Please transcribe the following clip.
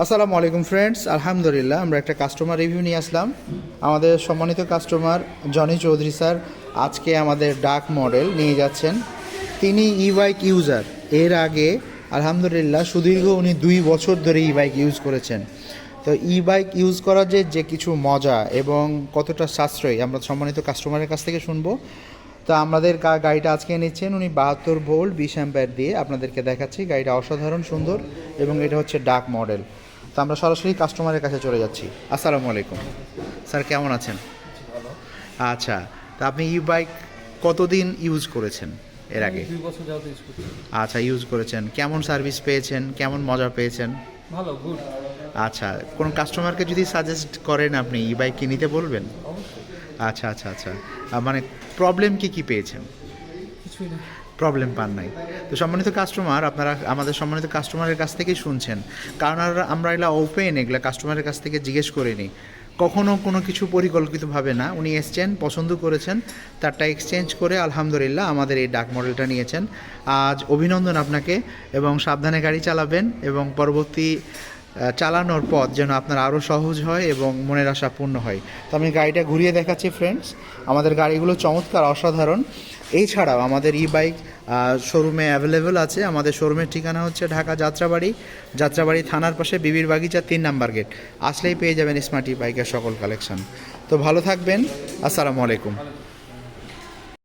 আসসালামু আলাইকুম ফ্রেন্ডস, আলহামদুলিল্লাহ আমরা একটা কাস্টমার রিভিউ নিয়ে আসলাম। আমাদের সম্মানিত কাস্টমার জনি চৌধুরী স্যার আজকে আমাদের ডাক মডেল নিয়ে যাচ্ছেন। তিনি ই বাইক ইউজার। এর আগে আলহামদুলিল্লাহ সুদীর্ঘ উনি 2 বছর ধরে ই বাইক ইউজ করেছেন। তো ই বাইক ইউজ করার যে কিছু মজা এবং কতটা সাশ্রয়ী আমরা সম্মানিত কাস্টমারের কাছ থেকে শুনবো। তা আমাদের গাড়িটা আজকে নিচ্ছেন উনি 72 ভোল্ট 20 অ্যাম্পিয়ার দিয়ে আপনাদেরকে দেখাচ্ছি। গাড়িটা অসাধারণ সুন্দর এবং এটা হচ্ছে ডাক মডেল। তো আমরা সরাসরি কাস্টমারের কাছে চলে যাচ্ছি। আসসালামু আলাইকুম স্যার, কেমন আছেন? ভালো। আচ্ছা, তা আপনি ই বাইক কতদিন ইউজ করেছেন এর আগে? 2 বছর যাবত ইউজ করছি। আচ্ছা, ইউজ করেছেন, কেমন সার্ভিস পেয়েছেন, কেমন মজা পেয়েছেন? ভালো, গুড। আচ্ছা, কোন কাস্টমারকে যদি সাজেস্ট করেন আপনি ই বাইক কি নিতে বলবেন? অবশ্যই। আচ্ছা আচ্ছা আচ্ছা, মানে প্রবলেম কি পেয়েছেন? কিছুই না। প্রবলেম পান নাই। তো সম্মানিত কাস্টমার, আপনারা আমাদের সম্মানিত কাস্টমারের কাছ থেকেই শুনছেন, কারণ আমরা এগুলা ওপেন, এগুলা কাস্টমারের কাছ থেকে জিজ্ঞেস করিনি কখনো কোনো কিছু পরিকল্পিতভাবে না। উনি এসছেন, পছন্দ করেছেন, তারটা এক্সচেঞ্জ করে আলহামদুলিল্লাহ আমাদের এই ডাক মডেলটা নিয়েছেন। আজ অভিনন্দন আপনাকে, এবং সাবধানে গাড়ি চালাবেন এবং পরবর্তী চালানোর পথ যেন আপনার আরও সহজ হয় এবং মনের আশা পূর্ণ হয়। তো আমি গাড়িটা ঘুরিয়ে দেখাচ্ছি ফ্রেন্ডস। আমাদের গাড়িগুলো চমৎকার, অসাধারণ। এছাড়াও আমাদের ই বাইক শোরুমে অ্যাভেলেবেল আছে। আমাদের শোরুমের ঠিকানা হচ্ছে ঢাকা যাত্রাবাড়ি থানার পাশে বিবির বাগিচা 3 নম্বর গেট। আসলেই পেয়ে যাবেন স্মার্ট ই বাইকের সকল কালেকশন। তো ভালো থাকবেন। আসসালামু আলাইকুম।